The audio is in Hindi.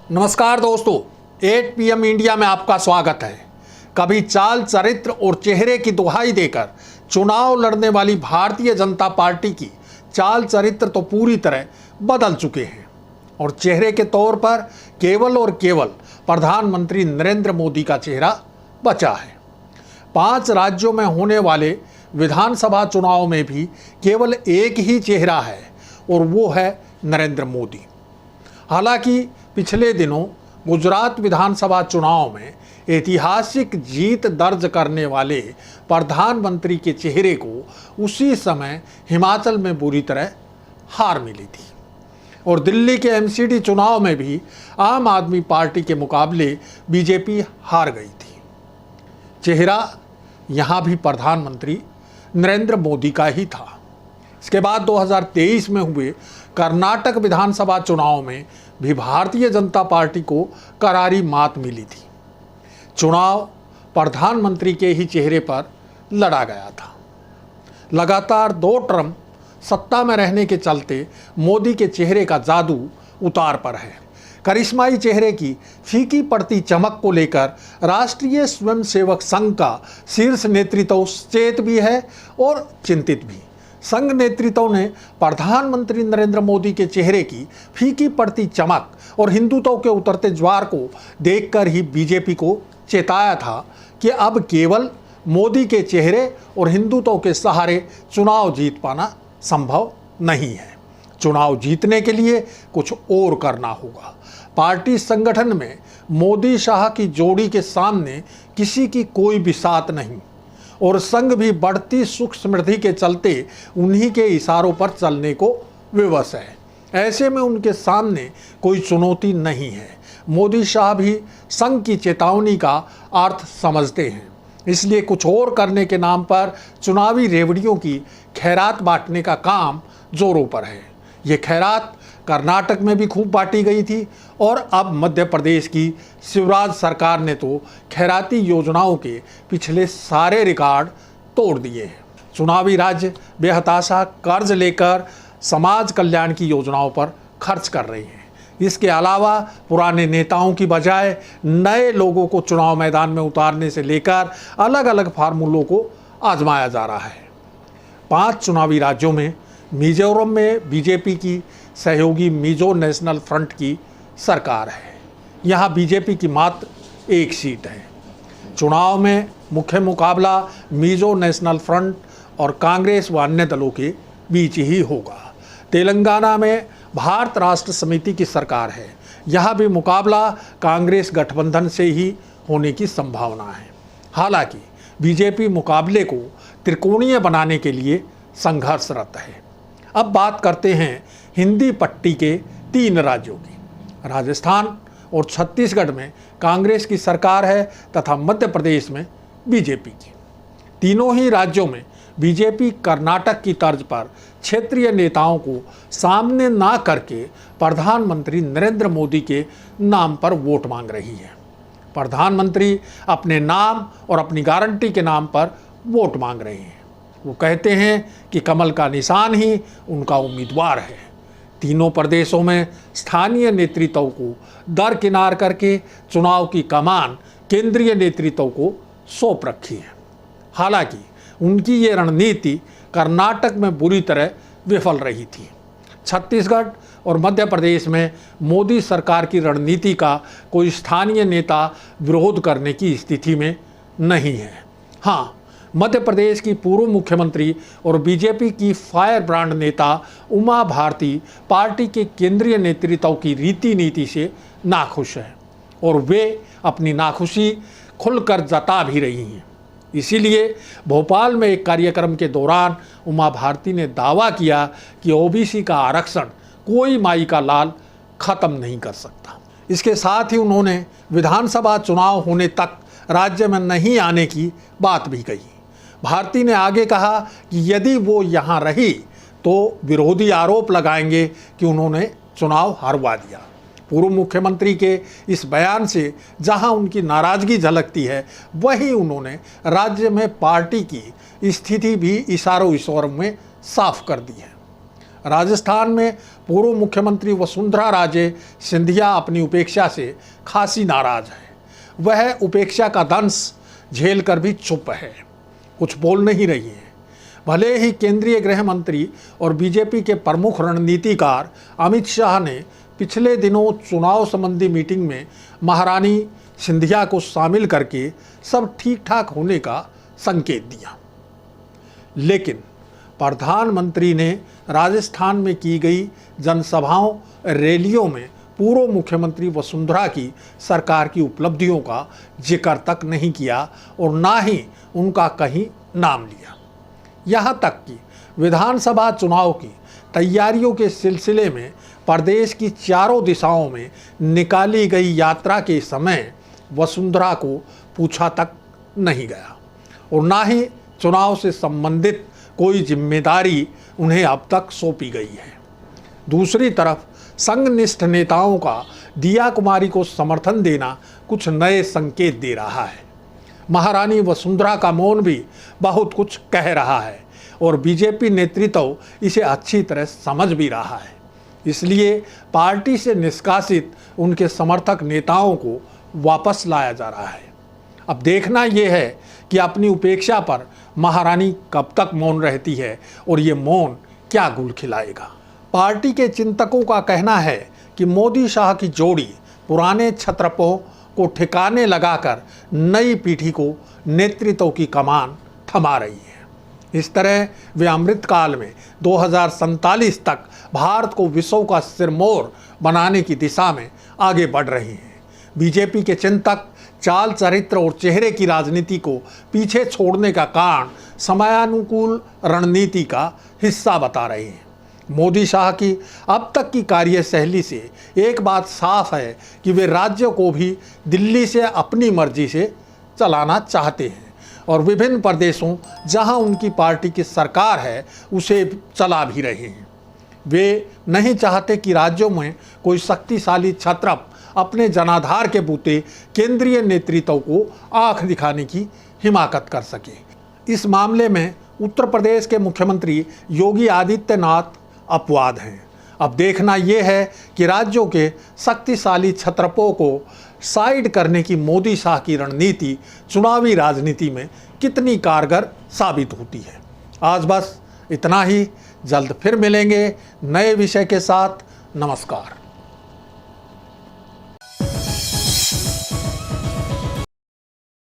नमस्कार दोस्तों, 8 PM इंडिया में आपका स्वागत है। कभी चाल चरित्र और चेहरे की दुहाई देकर चुनाव लड़ने वाली भारतीय जनता पार्टी की चाल चरित्र तो पूरी तरह बदल चुके हैं और चेहरे के तौर पर केवल और केवल प्रधानमंत्री नरेंद्र मोदी का चेहरा बचा है। 5 राज्यों में होने वाले विधानसभा चुनाव में भी केवल एक ही चेहरा है और वो है नरेंद्र मोदी। हालांकि पिछले दिनों गुजरात विधानसभा चुनाव में ऐतिहासिक जीत दर्ज करने वाले प्रधानमंत्री के चेहरे को उसी समय हिमाचल में बुरी तरह हार मिली थी और दिल्ली के MCD चुनाव में भी आम आदमी पार्टी के मुकाबले बीजेपी हार गई थी। चेहरा यहाँ भी प्रधानमंत्री नरेंद्र मोदी का ही था। इसके बाद 2023 में हुए कर्नाटक विधानसभा चुनाव में भी भारतीय जनता पार्टी को करारी मात मिली थी। चुनाव प्रधानमंत्री के ही चेहरे पर लड़ा गया था। लगातार 2 टर्म सत्ता में रहने के चलते मोदी के चेहरे का जादू उतार पर है। करिश्माई चेहरे की फीकी पड़ती चमक को लेकर राष्ट्रीय स्वयंसेवक संघ का शीर्ष नेतृत्व सचेत भी है और चिंतित भी। संघ नेतृत्व ने प्रधानमंत्री नरेंद्र मोदी के चेहरे की फीकी पड़ती चमक और हिंदुत्व के उतरते ज्वार को देखकर ही बीजेपी को चेताया था कि अब केवल मोदी के चेहरे और हिंदुत्व के सहारे चुनाव जीत पाना संभव नहीं है। चुनाव जीतने के लिए कुछ और करना होगा। पार्टी संगठन में मोदी शाह की जोड़ी के सामने किसी की कोई बिसात नहीं और संघ भी बढ़ती सुख समृद्धि के चलते उन्हीं के इशारों पर चलने को विवश है। ऐसे में उनके सामने कोई चुनौती नहीं है। मोदी शाह भी संघ की चेतावनी का अर्थ समझते हैं, इसलिए कुछ और करने के नाम पर चुनावी रेवड़ियों की खैरात बांटने का काम जोरों पर है। ये खैरात कर्नाटक में भी खूब बांटी गई थी और अब मध्य प्रदेश की शिवराज सरकार ने तो खैराती योजनाओं के पिछले सारे रिकॉर्ड तोड़ दिए हैं। चुनावी राज्य बेहताशा कर्ज लेकर समाज कल्याण की योजनाओं पर खर्च कर रही हैं। इसके अलावा पुराने नेताओं की बजाय नए लोगों को चुनाव मैदान में उतारने से लेकर अलग अलग फार्मूलों को आजमाया जा रहा है। 5 चुनावी राज्यों में मिजोरम में बीजेपी की सहयोगी मिजो नेशनल फ्रंट की सरकार है। यहाँ बीजेपी की मात्र 1 सीट है। चुनाव में मुख्य मुकाबला मिजो नेशनल फ्रंट और कांग्रेस व अन्य दलों के बीच ही होगा। तेलंगाना में भारत राष्ट्र समिति की सरकार है। यहाँ भी मुकाबला कांग्रेस गठबंधन से ही होने की संभावना है। हालांकि बीजेपी मुकाबले को त्रिकोणीय बनाने के लिए संघर्षरत है। अब बात करते हैं हिंदी पट्टी के 3 राज्यों की। राजस्थान और छत्तीसगढ़ में कांग्रेस की सरकार है तथा मध्य प्रदेश में बीजेपी की। तीनों ही राज्यों में बीजेपी कर्नाटक की तर्ज पर क्षेत्रीय नेताओं को सामने ना करके प्रधानमंत्री नरेंद्र मोदी के नाम पर वोट मांग रही है। प्रधानमंत्री अपने नाम और अपनी गारंटी के नाम पर वोट मांग रहे हैं। वो कहते हैं कि कमल का निशान ही उनका उम्मीदवार है। तीनों प्रदेशों में स्थानीय नेतृत्व को दरकिनार करके चुनाव की कमान केंद्रीय नेतृत्व को सौंप रखी है। हालांकि उनकी ये रणनीति कर्नाटक में बुरी तरह विफल रही थी। छत्तीसगढ़ और मध्य प्रदेश में मोदी सरकार की रणनीति का कोई स्थानीय नेता विरोध करने की स्थिति में नहीं है। हाँ, मध्य प्रदेश की पूर्व मुख्यमंत्री और बीजेपी की फायर ब्रांड नेता उमा भारती पार्टी के केंद्रीय नेतृत्व की रीति नीति से नाखुश हैं और वे अपनी नाखुशी खुलकर जता भी रही हैं। इसीलिए भोपाल में एक कार्यक्रम के दौरान उमा भारती ने दावा किया कि OBC का आरक्षण कोई माई का लाल खत्म नहीं कर सकता। इसके साथ ही उन्होंने विधानसभा चुनाव होने तक राज्य में नहीं आने की बात भी कही। भारती ने आगे कहा कि यदि वो यहाँ रही तो विरोधी आरोप लगाएंगे कि उन्होंने चुनाव हरवा दिया। पूर्व मुख्यमंत्री के इस बयान से जहां उनकी नाराजगी झलकती है, वहीं उन्होंने राज्य में पार्टी की स्थिति भी इशारों में साफ कर दी है। राजस्थान में पूर्व मुख्यमंत्री वसुंधरा राजे सिंधिया अपनी उपेक्षा से खासी नाराज है। वह उपेक्षा का दंश झेल कर भी चुप है, कुछ बोल नहीं रही है। भले ही केंद्रीय गृह मंत्री और बीजेपी के प्रमुख रणनीतिकार अमित शाह ने पिछले दिनों चुनाव संबंधी मीटिंग में महारानी सिंधिया को शामिल करके सब ठीक ठाक होने का संकेत दिया, लेकिन प्रधानमंत्री ने राजस्थान में की गई जनसभाओं रैलियों में पूर्व मुख्यमंत्री वसुंधरा की सरकार की उपलब्धियों का जिक्र तक नहीं किया और ना ही उनका कहीं नाम लिया। यहाँ तक कि विधानसभा चुनाव की तैयारियों के सिलसिले में प्रदेश की चारों दिशाओं में निकाली गई यात्रा के समय वसुंधरा को पूछा तक नहीं गया और ना ही चुनाव से संबंधित कोई जिम्मेदारी उन्हें अब तक सौंपी गई है। दूसरी तरफ संघनिष्ठ नेताओं का दिया कुमारी को समर्थन देना कुछ नए संकेत दे रहा है। महारानी वसुंधरा का मौन भी बहुत कुछ कह रहा है और बीजेपी नेतृत्व इसे अच्छी तरह समझ भी रहा है। इसलिए पार्टी से निष्कासित उनके समर्थक नेताओं को वापस लाया जा रहा है। अब देखना यह है कि अपनी उपेक्षा पर महारानी कब तक मौन रहती है और ये मौन क्या गुल खिलाएगा। पार्टी के चिंतकों का कहना है कि मोदी शाह की जोड़ी पुराने छत्रपों को ठिकाने लगाकर नई पीढ़ी को नेतृत्व की कमान थमा रही है। इस तरह वे अमृतकाल में 2047 तक भारत को विश्व का सिरमौर बनाने की दिशा में आगे बढ़ रही हैं। बीजेपी के चिंतक चाल चरित्र और चेहरे की राजनीति को पीछे छोड़ने का कारण समयानुकूल रणनीति का हिस्सा बता रहे हैं। मोदी शाह की अब तक की कार्यशैली से एक बात साफ है कि वे राज्य को भी दिल्ली से अपनी मर्जी से चलाना चाहते हैं और विभिन्न प्रदेशों जहां उनकी पार्टी की सरकार है उसे चला भी रहे हैं। वे नहीं चाहते कि राज्यों में कोई शक्तिशाली क्षत्रप अपने जनाधार के बूते केंद्रीय नेतृत्व को आंख दिखाने की हिमाकत कर सके। इस मामले में उत्तर प्रदेश के मुख्यमंत्री योगी आदित्यनाथ अपवाद हैं। अब देखना यह है कि राज्यों के शक्तिशाली क्षत्रपों को साइड करने की मोदी शाह की रणनीति चुनावी राजनीति में कितनी कारगर साबित होती है। आज बस इतना ही। जल्द फिर मिलेंगे नए विषय के साथ। नमस्कार।